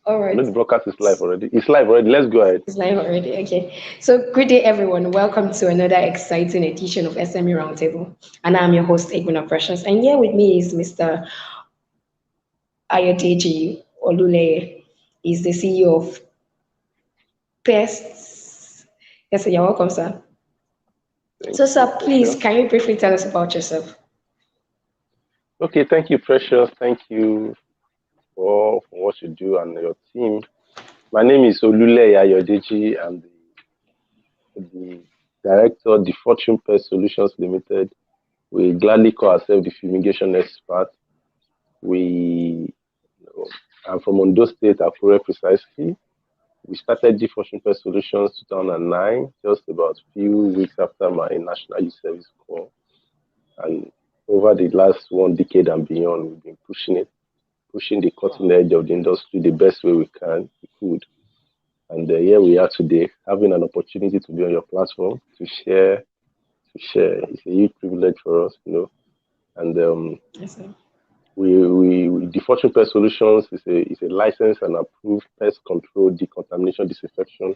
All I know right. the broadcast is live already. It's live already. Let's go ahead. It's live already. Okay. So, good day, everyone. Welcome to another exciting edition of SME Roundtable. And I'm your host, Egwina Precious. And here with me is Mr. Ayodeji Oluleye. He's the CEO of Pest. Yes, sir, you're welcome, sir. Thank So, you, sir, please, Precious. can you briefly tell us about yourself? Okay, thank you, Precious. Thank you for what you do and your team. My name is Oluleye Ayodeji. I'm the director of DFortune Pest Solutions Limited. We gladly call ourselves the fumigation expert. We I'm from Ondo State, Akure precisely. We started DFortune Pest Solutions 2009, just about a few weeks after my national youth service corps. And over the last 1 decade and beyond, we've been pushing the cutting edge of the industry the best way we could. And here we are today, having an opportunity to be on your platform to share. It's a huge privilege for us, And Yes, sir. the Fortune Pest Solutions is a licensed and approved pest control, decontamination, disinfection,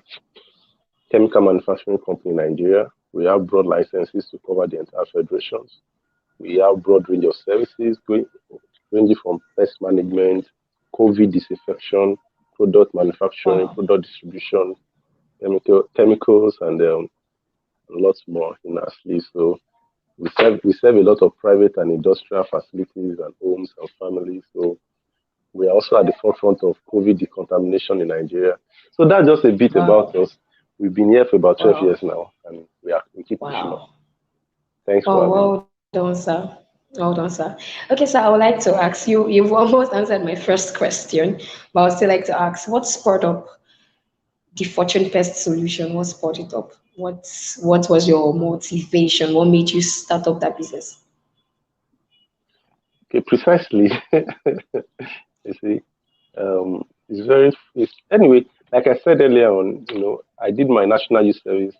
chemical manufacturing company in Nigeria. We have broad licenses to cover the entire federations. We have broad range of services ranging from pest management, COVID disinfection, product manufacturing, Wow. product distribution, chemicals, and lots more in our sleeve. So we serve a lot of private and industrial facilities and homes and families. So we are also at the forefront of COVID decontamination in Nigeria. So that's just a bit about Wow. us. We've been here for about 12 Wow. years now, and we keep pushing on. Wow. Thanks for Oh, having me. well done, sir. Well done, sir. Okay, sir, I would like to ask you, you've almost answered my first question, but I would still like to ask, what spurred up the Fortune Pest solution? What spurred it up? What was your motivation? What made you start up that business? Okay, precisely. You see, anyway. Like I said earlier on, I did my national youth service.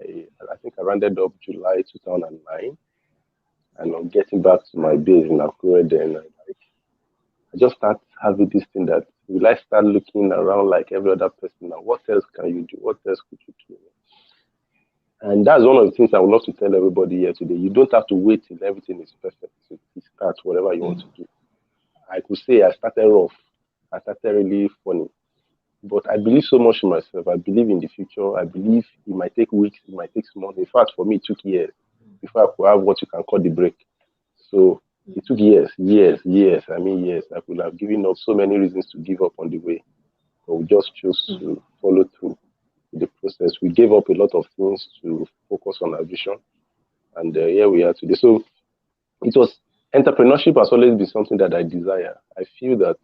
I think I rounded up July 2009, and I'm getting back to my base in Akure. Then I just start having this thing that will I start looking around like every other person now. What else can you do? What else could you do? And that's one of the things I would love to tell everybody here today. You don't have to wait till everything is perfect to start whatever you want to do. I could say I started rough. I started really funny. But I believe so much in myself. I believe in the future. I believe it might take weeks, it might take months. In fact, for me, it took years before I could have what you can call the break. So it took years. I mean, years. I could have given up so many reasons to give up on the way, but we just chose to follow through the process. We gave up a lot of things to focus on our vision, and here we are today. So it was entrepreneurship has always been something that I desire. I feel that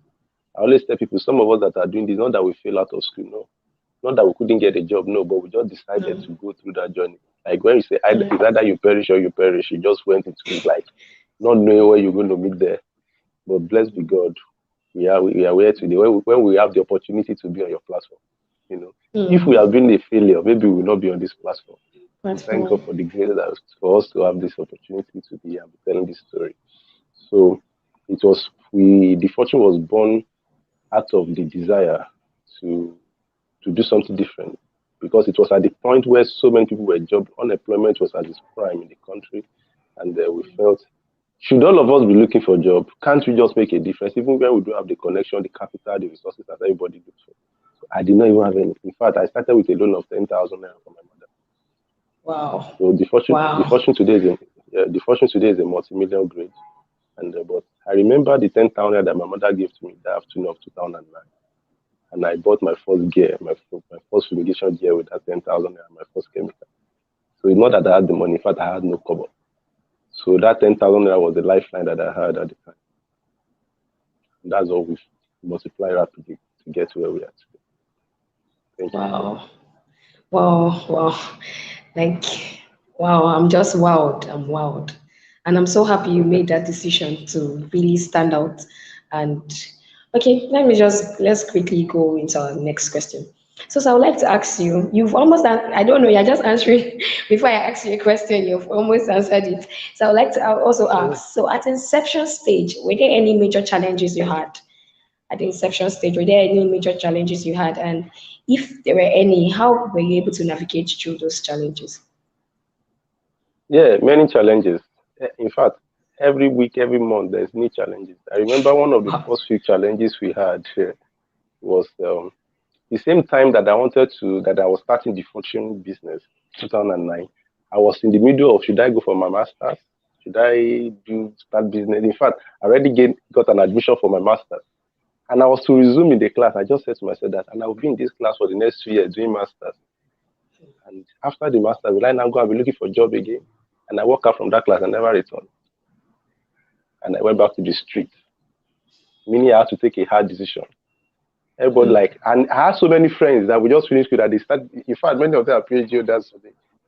I always tell people, some of us that are doing this, not that we fail out of school, no, not that we couldn't get a job, no, but we just decided to go through that journey. Like when you say it's either you perish or you perish, you just went into it like not knowing where you're going to meet there. But blessed be God, we are here today. When we have the opportunity to be on your platform, if we have been a failure, maybe we will not be on this platform. We thank God Platform. for the grace that for us to have this opportunity to be here and telling this story. So it was the fortune was born out of the desire to do something different because it was at the point where so many people were job unemployment was at its prime in the country, and we felt should all of us be looking for a job? Can't we just make a difference even when we don't have the connection, the capital, the resources that everybody looks for? So I did not even have any. In fact, I started with a loan of 10,000 naira from my mother. Wow. So the Wow. fortune today the fortune today is a multi-million grade. And but I remember the 10,000 that my mother gave to me that afternoon of 2009, and I bought my first gear, my first fumigation gear with that 10,000 and my first chemical. So it's not that I had the money. In fact, I had no cover. So that 10,000 was the lifeline that I had at the time. And that's all we multiply rapidly to get to where we are today. Thank you. Wow. Wow. Wow. Like, wow, I'm just wowed. I'm wowed. And I'm so happy you made that decision to really stand out. And okay, let's quickly go into our next question. So I would like to ask you, I don't know, you're just answering, before I ask you a question, you've almost answered it. So I would like to also Oh, ask, so at inception stage, were there any major challenges you had? at the inception stage? Were there any major challenges you had? And if there were any, how were you able to navigate through those challenges? Yeah, many challenges. In fact, every week, every month, there's new challenges. I remember one of the Wow. first few challenges we had was the same time that I was starting the fortune business, 2009. I was in the middle of, should I go for my master's? Should I start business? In fact, I already got an admission for my master's. And I was to resume in the class. I just said to myself that, and I'll be in this class for the next 2 years doing master's. And after the master, will I now go and be looking for a job again? And I walked out from that class and never returned. And I went back to the street, meaning I had to take a hard decision. Everybody and I had so many friends that we just finished with that they started. In fact, many of them are PhD holders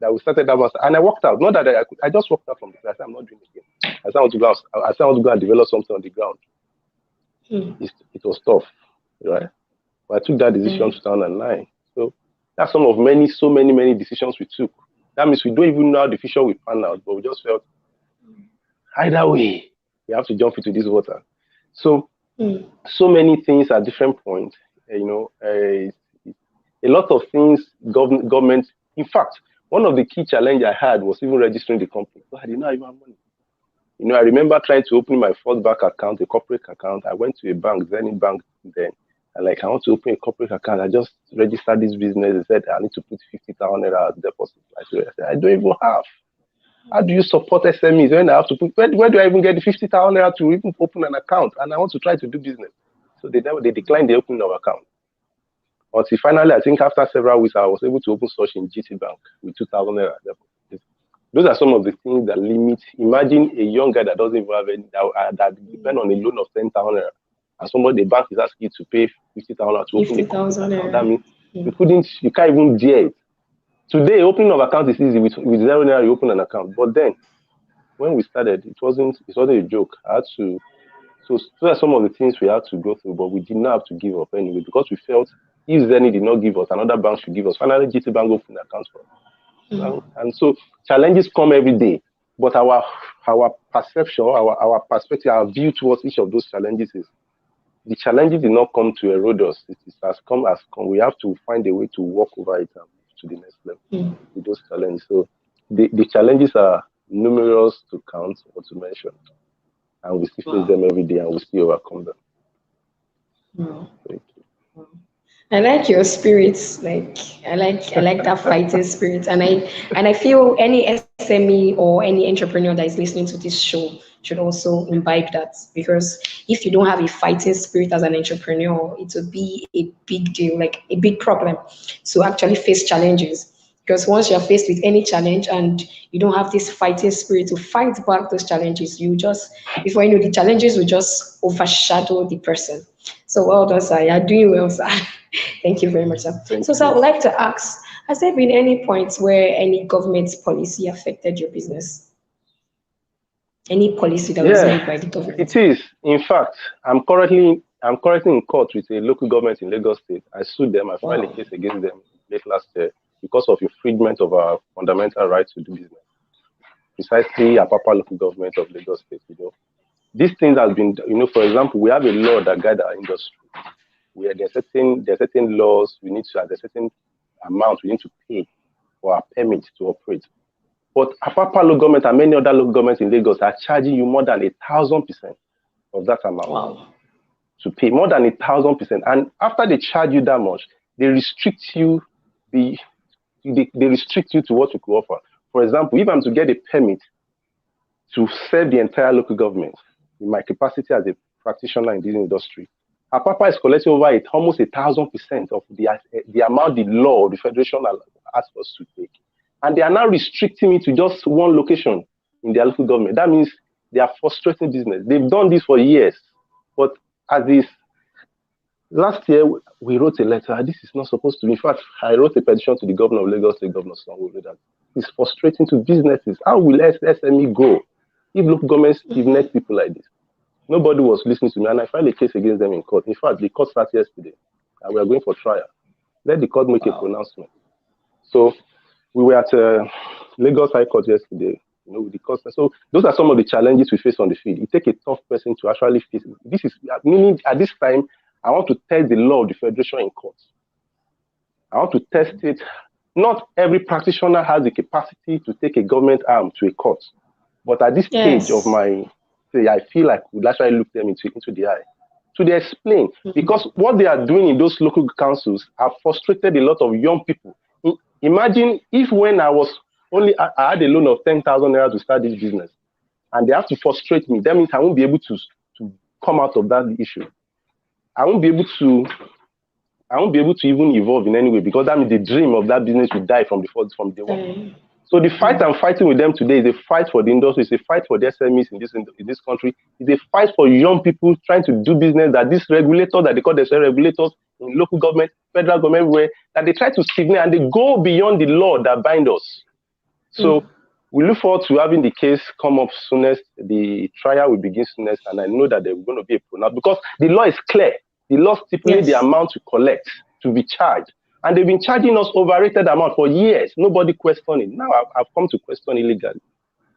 that we started that master. And I walked out. Not that I just walked out from the class. I'm not doing it again. I said I want to go and develop something on the ground. It was tough, right? But I took that decision in 2009. So that's so many decisions we took. That means we don't even know how the future will pan out, but we just felt either way, we have to jump into this water. So, so many things at different points. A lot of things government. In fact, one of the key challenges I had was even registering the company. So I did not even have money. I remember trying to open my first bank account, a corporate account. I went to a bank, Zenith Bank then. And I want to open a corporate account. I just registered this business. They said I need to put 50,000 naira as deposit. I said, I don't even have. How do you support SMEs when I have to put? Where do I even get the 50,000 naira to even open an account? And I want to try to do business. So they declined the opening of account. Until finally, I think after several weeks, I was able to open such in GT Bank with 2,000 naira. Those are some of the things that limit. Imagine a young guy that doesn't even have any, that depend on a loan of 10,000 naira. And somebody, the bank is asking you to pay 50,000 to open a corporate account. That means you can't even dare it. Today, opening of account is easy. With 0 naira, you open an account. But then, when we started, it wasn't a joke. So those are some of the things we had to go through, but we did not have to give up anyway, because we felt if Zenith did not give us, another bank should give us. Finally, GT Bank opened an account for us. And so challenges come every day, but our perception, our perspective, our view towards each of those challenges is, the challenges did not come to erode us. It has come. We have to find a way to walk over it and move to the next level with those challenges. So the challenges are numerous to count or to mention, and we still face them every day, and we still overcome them. Thank you. I like your spirits. I like that fighting spirit, and I feel any SME or any entrepreneur that is listening to this show should also imbibe that, because if you don't have a fighting spirit as an entrepreneur, it will be a big deal, like a big problem to actually face challenges. Because once you're faced with any challenge and you don't have this fighting spirit to fight back those challenges, before you know, the challenges will just overshadow the person. So well done, sir. You're doing well, sir. Thank you very much, sir. Sir, I would like to ask, has there been any points where any government policy affected your business? Any policy that was made by the government? It is. In fact, I'm currently in court with a local government in Lagos State. I sued them. I filed a case against them late last year because of infringement of our fundamental right to do business. Precisely, Apapa local government of Lagos State. These things have been, for example, we have a law that guides our industry. There are certain laws we need to have, a certain amount we need to pay for our permit to operate. But Apapa local government and many other local governments in Lagos are charging you more than 1,000% of that amount to pay, more than 1,000%. And after they charge you that much, they restrict you. They restrict you to what you could offer. For example, if I'm to get a permit to serve the entire local government in my capacity as a practitioner in this industry, Apapa is collecting over almost 1,000% of the amount the law, the federation asks us to take. And they are now restricting me to just one location in their local government. That means they are frustrating business. They've done this for years. But last year, we wrote a letter. This is not supposed to be. In fact, I wrote a petition to the governor of Lagos State, Governor Sanwo-Olu, that it's frustrating to businesses. How will SME grow if local governments neglect people like this? Nobody was listening to me, and I filed a case against them in court. In fact, the court started yesterday, and we are going for trial. Let the court make a pronouncement. So we were at Lagos High Court yesterday, with the court. So those are some of the challenges we face on the field. It takes a tough person to actually face. This is meaning at this time, I want to test the law of the federation in court. I want to test it. Not every practitioner has the capacity to take a government arm to a court. But at this stage of my say, I feel like we would actually look them into the eye to explain, because what they are doing in those local councils have frustrated a lot of young people. Imagine if when I was I had a loan of 10,000 naira to start this business, and they have to frustrate me. That means I won't be able to come out of that issue. I won't be able to even evolve in any way, because that means the dream of that business will die from day one. So the fight I'm fighting with them today is a fight for the industry, it's a fight for the SMEs in this country, it's a fight for young people trying to do business that these regulators, that they call themselves regulators in local government, federal government, where that they try to signal and they go beyond the law that bind us. So we look forward to having the case come up soonest. The trial will begin soonest, and I know that there is going to be a pronoun, because the law is clear. The law stipulates the amount to collect, to be charged. And they've been charging us overrated amount for years. Nobody questioned it. Now I've come to question illegally.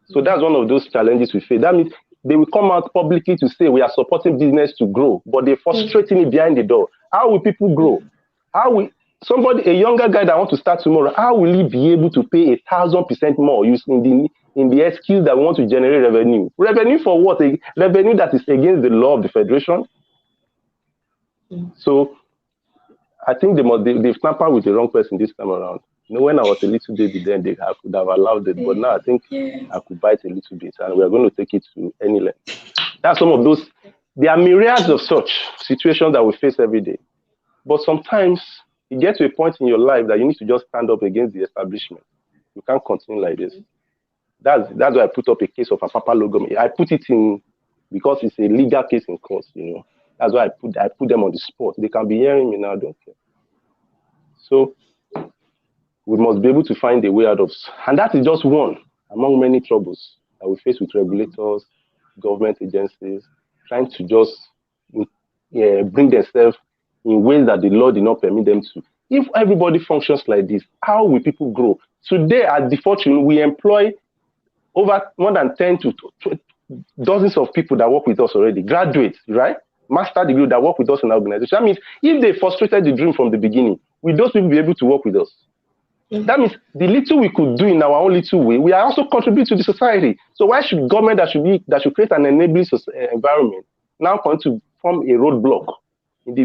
So that's one of those challenges we face. That means they will come out publicly to say we are supporting business to grow, but they're frustrating it behind the door. How will people grow? How will a younger guy that wants to start tomorrow, how will he be able to pay 1,000% more using in the excuse that we want to generate revenue? Revenue for what? A revenue that is against the law of the federation? So I think they've tampered with the wrong person this time around. When I was a little baby, then I could have allowed it, but now I think I could bite a little bit, and we're going to take it to any length. That's some of those. There are myriads of such situations that we face every day, but sometimes you get to a point in your life that you need to just stand up against the establishment. You can't continue like this. That's why I put up a case of a Papa logo. I put it in because it's a legal case in court. That's why I put them on the spot. They can be hearing me now, I don't care. So we must be able to find a way out of, and that is just one among many troubles that we face with regulators, government agencies, trying to just bring themselves in ways that the law did not permit them to. If everybody functions like this, how will people grow? Today at DFortune, we employ over more than 10 to dozens of people that work with us already, graduates, right? Master degree that work with us in our organization. That means if they frustrated the dream from the beginning, will those people be able to work with us? That means the little we could do in our own little way, we are also contributing to the society. So why should government that should create an enabling environment now come to form a roadblock on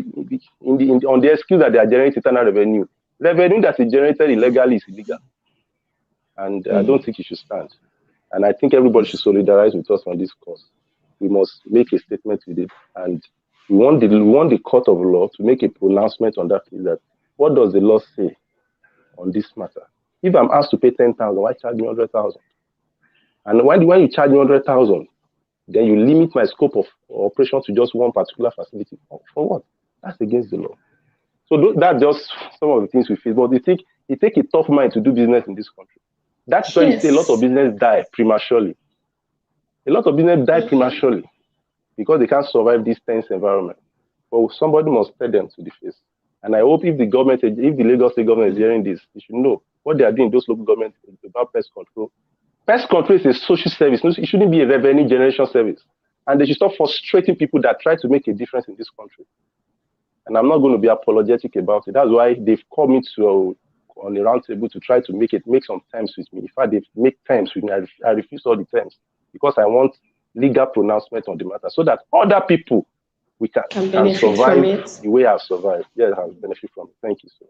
the excuse that they are generating internal revenue? Revenue that is generated illegally is illegal, and I don't think it should stand. And I think everybody should solidarize with us on this cause. We must make a statement with it, and we want the court of law to make a pronouncement on that. That what does the law say on this matter? If I'm asked to pay 10,000, why charge me 100,000? And when you charge me 100,000, then you limit my scope of operation to just one particular facility. For what? That's against the law. So that's just some of the things we face. But it takes a tough mind to do business in this country. That's why you see a lot of business die prematurely. A lot of business die prematurely because they can't survive this tense environment. But somebody must tell them to the face. And I hope if the Lagos State government is hearing this, they should know what they are doing in those local governments about pest control. Pest control is a social service. It shouldn't be a revenue generation service. And they should stop frustrating people that try to make a difference in this country. And I'm not going to be apologetic about it. That's why they've called me on the roundtable to try to make some terms with me. In fact, they make terms with me. I refuse all the terms because I want legal pronouncement on the matter so that other people can survive the way I've survived. Yeah, I have benefit from it. Thank you, sir.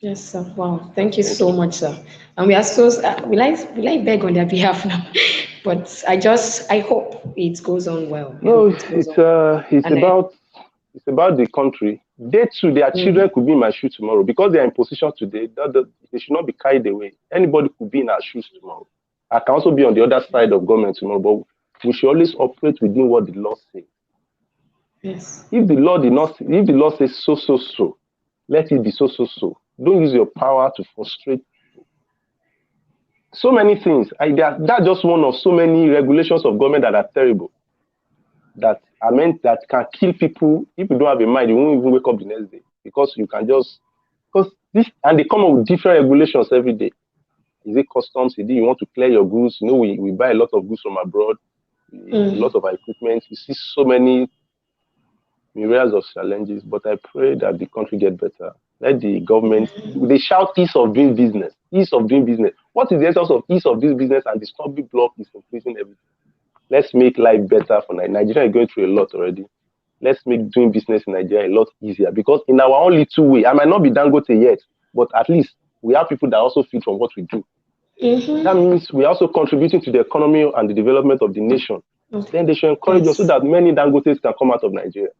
Yes, sir. Wow. Thank you so much, sir. And we are so, will I beg on their behalf now? But I hope it goes on well. No, it's about the country. They too, their children could be in my shoes tomorrow because they are in position today. They should not be carried away. Anybody could be in our shoes tomorrow. I can also be on the other side of government tomorrow, but we should always operate within what the law says. Yes. If the law says so, let it be so. Don't use your power to frustrate people. So many things. That's just one of so many regulations of government that are terrible. That can kill people. If you don't have a mind, you won't even wake up the next day because you can and they come up with different regulations every day. Is it customs? You want to clear your goods? We buy a lot of goods from abroad, a lot of equipment. You see so many myriads of challenges, but I pray that the country get better. Let the government, they shout ease of doing business, ease of doing business. What is the essence of ease of doing business? And the stumbling block is increasing everything. Let's make life better for Nigeria. Nigeria is going through a lot already. Let's make doing business in Nigeria a lot easier, because in our only two way, I might not be Dangote yet, but at least we have people that also feed from what we do. That means we're also contributing to the economy and the development of the nation. Then they should encourage us so that many Dangotes can come out of Nigeria.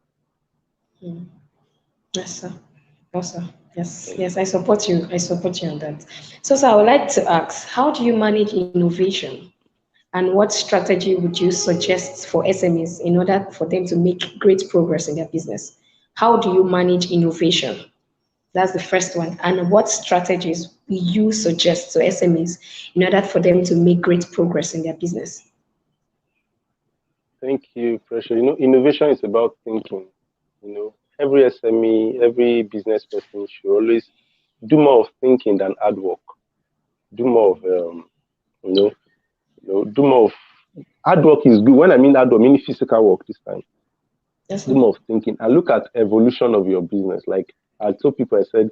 Yes, sir. Awesome. Yes, I support you. I support you on that. So, sir, I would like to ask, how do you manage innovation? And what strategy would you suggest for SMEs in order for them to make great progress in their business? How do you manage innovation? That's the first one. And what strategies will you suggest to SMEs in order for them to make great progress in their business? Thank you, Pressure. Innovation is about thinking. Every SME, every business person should always do more of thinking than hard work. Do more of, do more of hard work is good. When I mean hard work, I mean physical work this time. Do more of thinking and look at evolution of your business. Like I told people, I said,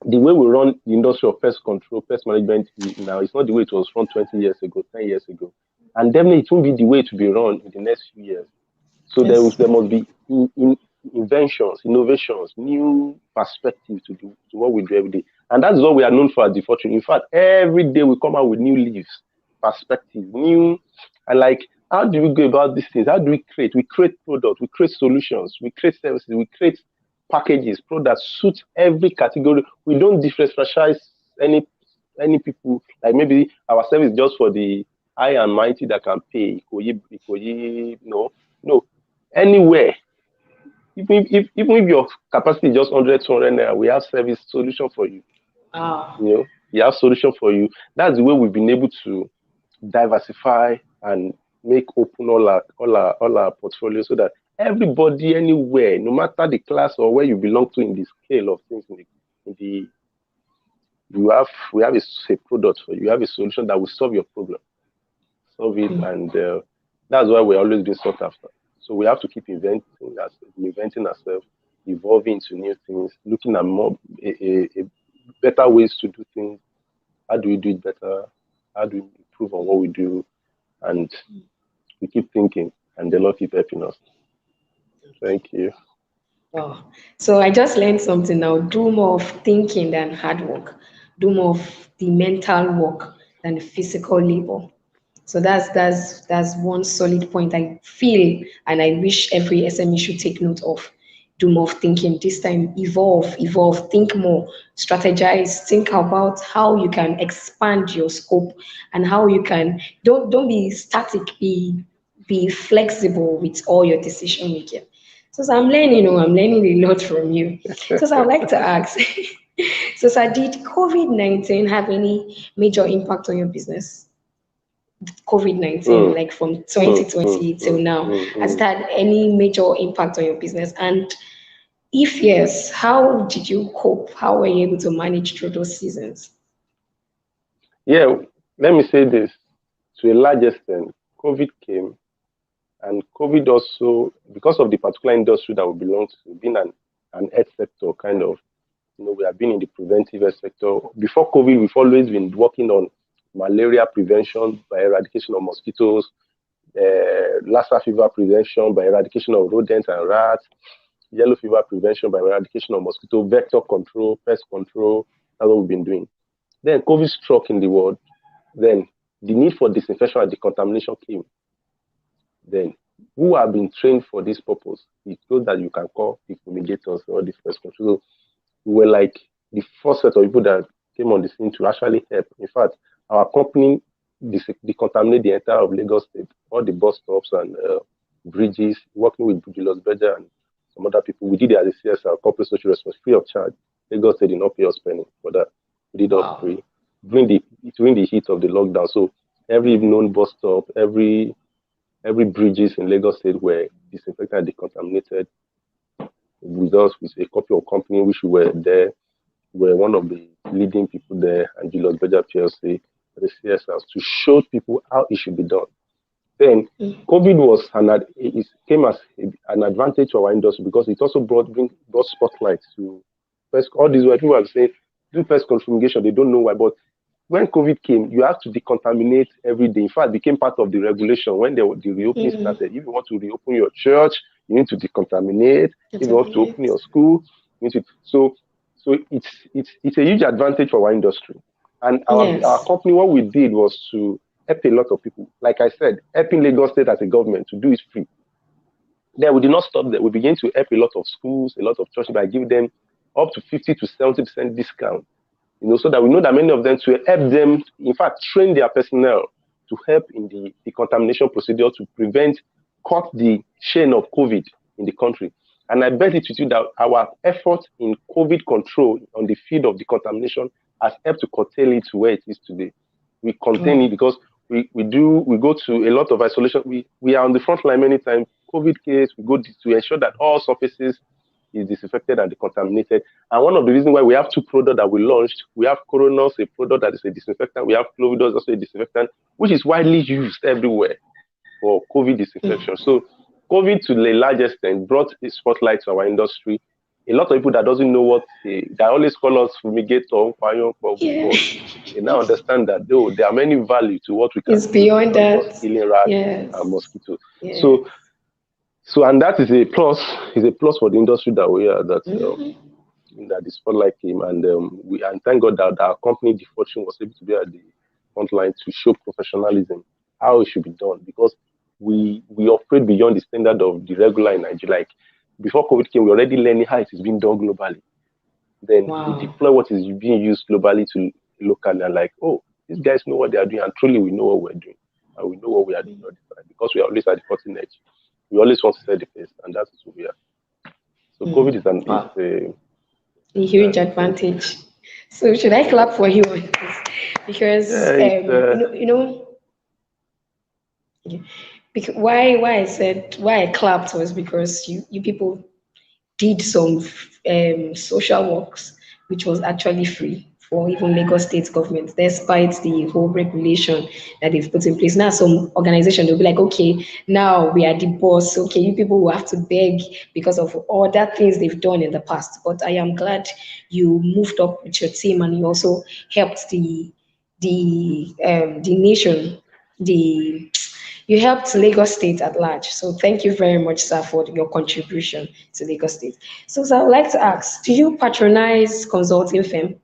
the way we run the industry of pest control, pest management now, it's not the way it was run 20 years ago, 10 years ago. And definitely it won't be the way to be run in the next few years. So there must be inventions, innovations, new perspectives to what we do every day. And that's what we are known for at DFortune. In fact, every day we come out with new leaves, perspective, new, and like, how do we go about these things? How do we create? We create products, we create solutions, we create services, we create packages, products suit every category. We don't differentiate any people. Like maybe our service just for the high and mighty that can pay. No. Anywhere. Even if your capacity is just 100, 200 naira, we have service solution for you. We have solution for you. That's the way we've been able to diversify and make open all our portfolio, so that everybody anywhere, no matter the class or where you belong to in the scale of things, we have a product for you. You have a solution that will solve your problem, and that's why we're always being sought after. So we have to keep inventing ourselves, evolving into new things, looking at more better ways to do things. How do we do it better? How do we improve on what we do? And we keep thinking, and the Lord keep helping us. Thank you. Wow. So I just learned something now. Do more of thinking than hard work. Do more of the mental work than the physical labor. So that's one solid point I feel, and I wish every SME should take note of. Do more of thinking. This time, evolve, think more, strategize, think about how you can expand your scope and how you can don't be static, be flexible with all your decision making. So I'm learning, I'm learning a lot from you. So I'd like to ask, so sir, did COVID-19 have any major impact on your business? COVID-19, like from 2020 till now, has it had any major impact on your business? And if yes, how did you cope? How were you able to manage through those seasons? Yeah, let me say this. To a large extent, COVID came, and COVID also, because of the particular industry that we belong to, being an health sector kind of, we have been in the preventive health sector. Before COVID, we've always been working on malaria prevention by eradication of mosquitoes, Lassa fever prevention by eradication of rodents and rats, yellow fever prevention by eradication of mosquito, vector control, pest control. That's what we've been doing. Then COVID struck in the world. Then the need for disinfection and decontamination came. Then who have been trained for this purpose? It's those that you can call the fumigators or the pest control. So we were like the first set of people that came on the scene to actually help. In fact, our company decontaminated the entire of Lagos State, all the bus stops and bridges, working with Julius Berger and some other people. We did it as a CSR, corporate social responsibility, free of charge. Lagos State did not pay us penny for that. We did all free during the heat of the lockdown. So every known bus stop, every bridges in Lagos State were disinfected and decontaminated with us, with a couple of companies which we were there. We were one of the leading people there, and Julius Berger PLC, the CSRs, to show people how it should be done. Then COVID was it came as an advantage to our industry because it also brought spotlight to pest. All these where people are saying do pest control fumigation, they don't know why, but when COVID came, you have to decontaminate every day. In fact, it became part of the regulation when the reopening started. If you want to reopen your church, you need to decontaminate. If you want to open your school, you need to. So it's a huge advantage for our industry. And our company, what we did was to help a lot of people. Like I said, helping Lagos State as a government to do it free. Then we did not stop there. We began to help a lot of schools, a lot of churches by giving them up to 50 to 70% discount. So that we know that many of them to help them, in fact, train their personnel to help in the decontamination procedure to cut the chain of COVID in the country. And I bet it with you that our effort in COVID control on the field of decontamination has helped to curtail it to where it is today. We contain it because we go to a lot of isolation. We are on the front line many times. COVID case, we go to ensure that all surfaces is disinfected and decontaminated. And one of the reasons why we have two products that we launched, we have Coronos, a product that is a disinfectant. We have Clovidos, also a disinfectant, which is widely used everywhere for COVID disinfection. So COVID, to a large extent, brought a spotlight to our industry. A lot of people that doesn't know what they always call us fumigator, they now understand that there are many value to what we can do beyond that, killing rats and mosquitoes. So and that is a plus for the industry that we are, that the spotlight came, and thank God that our company DFortune was able to be at the front line to show professionalism, how it should be done, because we operate beyond the standard of the regular in Nigeria. Like before COVID came, we already learning how it is being done globally. Then we deploy what is being used globally to locally, and like, oh, these guys know what they are doing, and truly we know what we're doing, and we know what we are doing all the time, because we are always at the cutting edge. We always want to set the pace, and that's who we are. So COVID is a huge advantage. So should I clap for you? Because why I clapped was because you people did some social works which was actually free for even Lagos State government, despite the whole regulation that they've put in place. Now some organization will be like, okay, now we are the boss. Okay, you people will have to beg because of all that things they've done in the past. But I am glad you moved up with your team and you also helped the nation, you helped Lagos State at large. So thank you very much, sir, for your contribution to Lagos State. So I would like to ask, do you patronize consulting firm?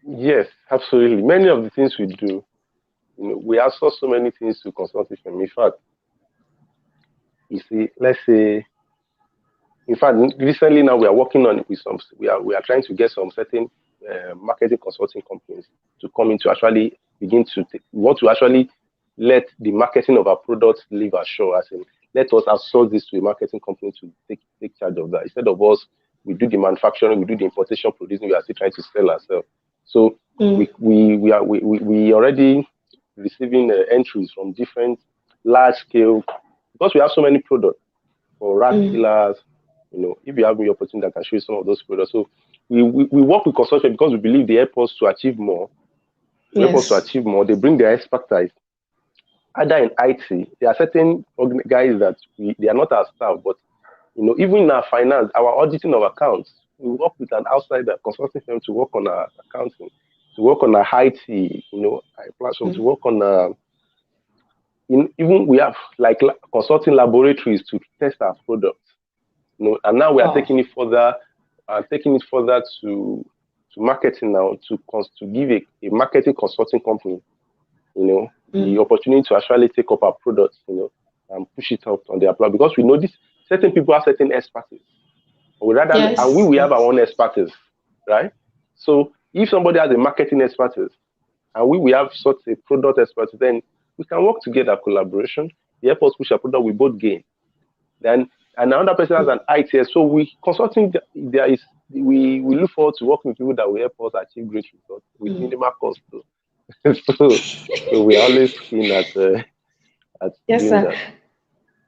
Yes, absolutely. Many of the things we do, we outsource so many things to consulting firm. In fact, let's say, recently now we are working on it with some. We are trying to get some certain marketing consulting companies to come in to actually begin to want to actually let the marketing of our products live ashore. As in, let us outsource this to a marketing company to take charge of that. Instead of us, we do the manufacturing, we do the importation, producing. We are still trying to sell ourselves. So we are already receiving entries from different large scale, because we have so many products for rat killers. If you have the opportunity, I can show you some of those products. So we work with consultants because we believe they help us to achieve more. They bring their expertise. Either in IT, there are certain guys that they are not our staff, but even in our finance, our auditing of accounts, we work with an outsider consulting firm to work on our accounting, to work on our IT, platform, to work on even we have like consulting laboratories to test our products. And now we are taking it further, to marketing now, to give a marketing consulting company, the opportunity to actually take up our products, and push it out on their platform, because we know this certain people have certain expertise. And we have our own expertise, right? So if somebody has a marketing expertise and we have such a product expertise, then we can work together, collaboration. The help us push our product, we both gain. Then another person has an IT, so we look forward to working with people that will help us achieve great results with minimal cost too. so we are always keen at doing that.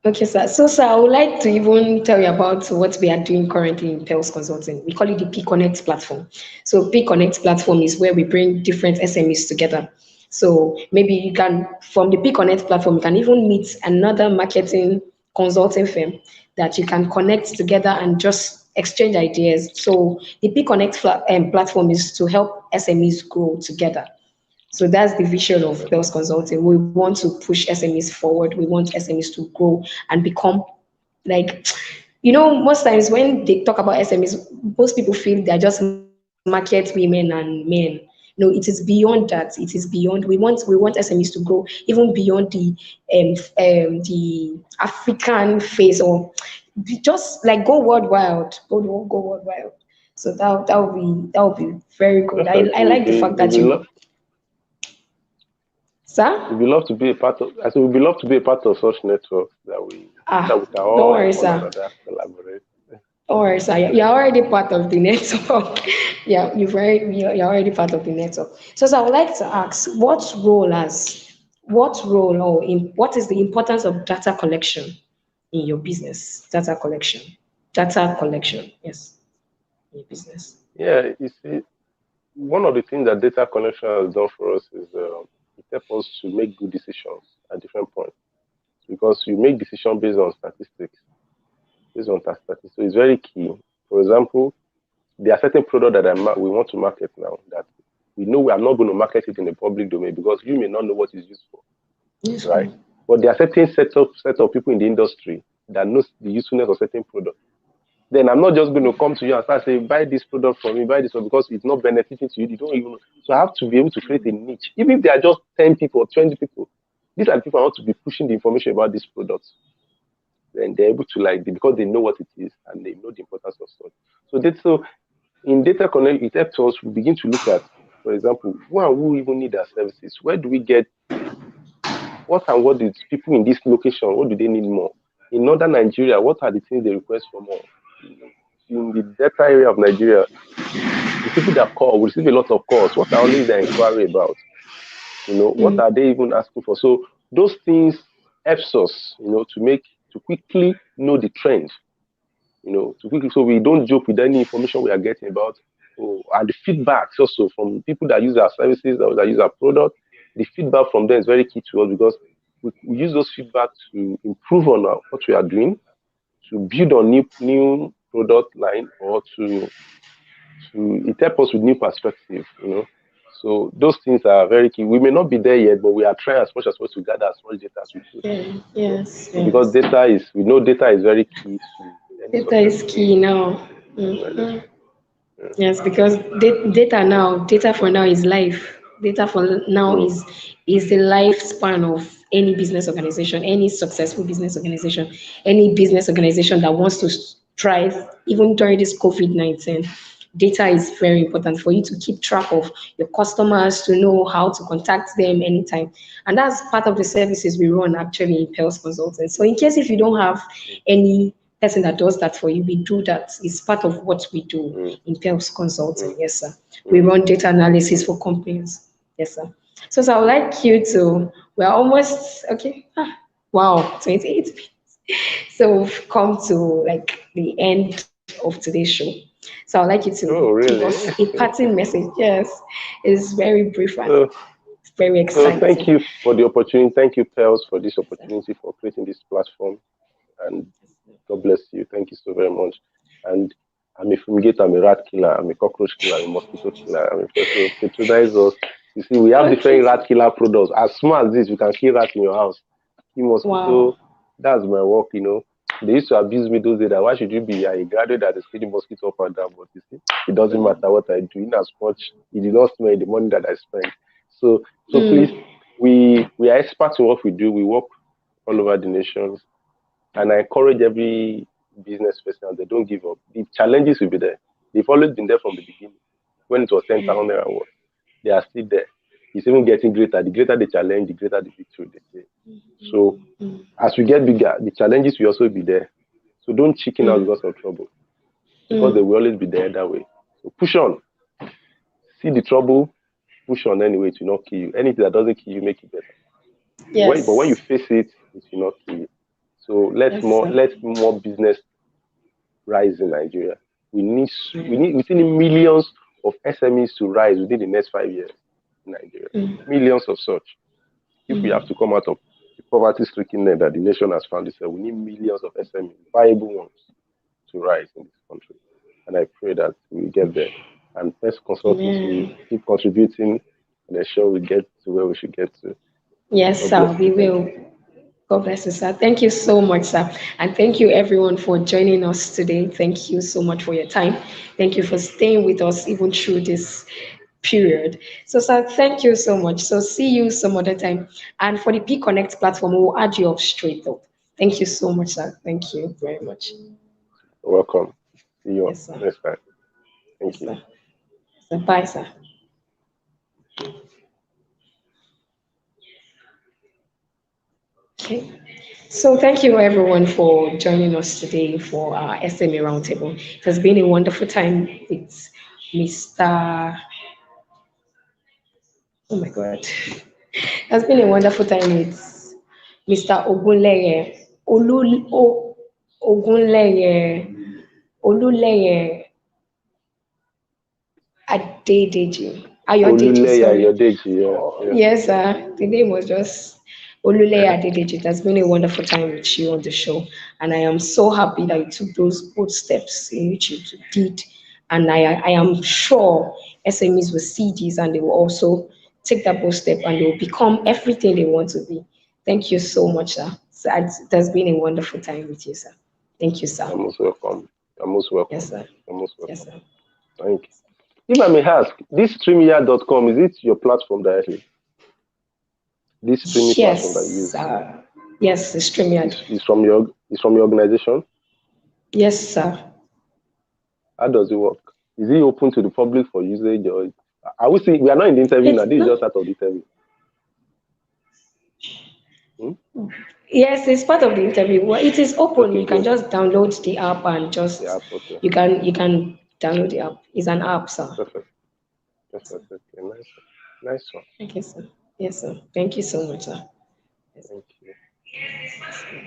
Okay, sir. So, sir, I would like to even tell you about what we are doing currently in Pest Consulting. We call it the PConnect Platform. So, PConnect Platform is where we bring different SMEs together. So maybe you can, from the PConnect platform, you can even meet another marketing consulting firm that you can connect together and just exchange ideas. So the PConnect platform is to help SMEs grow together. So that's the vision of Pels Consulting. We want to push SMEs forward. We want SMEs to grow and become like, most times when they talk about SMEs, most people feel they're just market women and men. No, it is beyond that. It is beyond. We want SMEs to grow even beyond the African face, or just like go worldwide. Go worldwide. So that would be very good. I Definitely, like the fact that we'd sir. be love to be a part of. I said we'd be love to be a part of such networks that we can Don't all worry, help one sir. another, collaborate. Don't worry, sir. You're already part of the network. Yeah, you're already part of the network. So I would like to ask, what is the importance of data collection in your business? Data collection, yes, in your business. Yeah, you see, one of the things that data collection has done for us is it helps us to make good decisions at different points because you make decisions based on statistics, So it's very key. For example, there are certain products that we want to market now that we know we are not going to market it in the public domain because you may not know what it's used for, Yes, right? But there are certain set of people in the industry that knows the usefulness of certain products. Then I'm not just going to come to you and start saying, buy this product from me, buy this one, because it's not benefiting to you. You don't even know. So I have to be able to create a niche. Even if there are just 10 people or 20 people, these are the people I want to be pushing the information about these products. Then they're able to because they know what it is and they know the importance of such. So in data connect, it helps us. We begin to look at, for example, who even need our services? Where do we get what do people in this location? What do they need more? In northern Nigeria, what are the things they request for more? In the delta area of Nigeria, the people that call will receive a lot of calls. What are always their inquiry about? What are they even asking for? So those things helps us, to quickly know the trend, so we don't joke with any information we are getting about, and the feedbacks also from people that use our services, that use our product. The feedback from them is very key to us because we use those feedback to improve on what we are doing, to build on new product line, or to it helps us with new perspective. So those things are very key. We may not be there yet, but we are trying as much as possible to gather as much data as we could. Yeah, yes, So because yes. we know data is very key to any Data is successful key now. organization. Yes, because data for now is life. Data for now Mm. is the lifespan of any business organization, any successful business organization, any business organization that wants to thrive, even during this COVID-19. Data is very important for you to keep track of your customers, to know how to contact them anytime. And that's part of the services we run actually in Pels Consulting. So in case if you don't have any person that does that for you, we do that. It's part of what we do Mm. in Pels Consulting. Mm. Yes, sir. We Mm. run data analysis Mm. for companies. Yes, sir. So I would like you to, we're almost, okay. Wow, 28 minutes. So we've come to like the end of today's show. So I'd like you to Oh, give us really? a parting message. Yes, it's very brief and so, very so thank exciting. you for the opportunity. Thank you, Pels, for this opportunity for creating this platform. And God bless you. Thank you so very much. And I'm a fumigator, I'm a rat killer, I'm a cockroach killer, I'm a mosquito killer. So patronize us. You see, we have Okay. different rat killer products. As small as this, you can kill rats in your house. Kill Wow. mosquito. That's my work. They used to abuse me those days that why should you be a graduate that is killing mosquito up and down? But you see, it doesn't matter what I do. In as much it did not smell the money that I spend. So please, we are experts in what we do. We work all over the nations. And I encourage every business person they don't give up. The challenges will be there. They've always been there from the beginning. When it was 10,000 naira worth, they are still there. It's even getting greater. The greater the challenge, the greater the victory, they say. So as we get bigger, the challenges will also be there. So don't chicken out because of trouble, because they will always be there that way. So push on. See the trouble, push on anyway to not kill you. Anything that doesn't kill you, make it better. But when you Yes. face it, it will not kill you. So Yes, sir. let more business rise in Nigeria. We need we still need millions of SMEs to rise within the next 5 years. in Nigeria. Mm. Millions of such. If we have to come out of the poverty-stricken net that the nation has found itself, we need millions of SMEs, viable ones, to rise in this country. And I pray that we get there. And Pest Consultants will keep contributing and ensure we get to where we should get to. Yes, God sir, bless we you. Thank will. God bless you, sir. Thank you so much, sir. And thank you, everyone, for joining us today. Thank you so much for your time. Thank you for staying with us even through this period. So, sir, thank you so much. So, see you some other time. And for the PConnect platform, we'll add you up straight up. Thank you so much, sir. Thank you very much. you. Welcome. See you Yes, sir. next time. Thank Yes, you. sir. So, bye, sir. Okay. So thank you everyone for joining us today for our SME Roundtable. It has been a wonderful time with Mr. Oh my God. It has been a wonderful time with Mr. Ogunleye, Ogunleye, Oluleye Adedeji, Ayodeji, Oluleye, sorry. Ayodeji. Yeah, Oh, yeah. yes, the name was just Oluleye Adedeji. It has been a wonderful time with you on the show, and I am so happy that you took those bold steps in which you did. And I am sure SMEs will see this and they will also take that bold step and they will become everything they want to be. Thank you so much, sir. So it has been a wonderful time with you, sir. Thank you, sir. You're most welcome. You're most Yes, welcome. sir. You're most Yes, welcome. sir. Thank you. If I may ask, this streamyard.com, is it your platform directly? This streaming platform that you Yes, use yes, the StreamYard. is from your organization? Yes, sir. How does it work? Is it open to the public for usage, or I would say we are not in the interview now? It's This is not. just out of the interview. Hmm? Yes, it's part of the interview. Well, it is open. Okay, You can good. just download the app and The just app, okay. you can download the app. It's an app, sir. Perfect. Perfect. Okay, nice one. Nice one. Okay, sir. Yes, sir. Thank you so much, sir. Yes, Thank you. sir.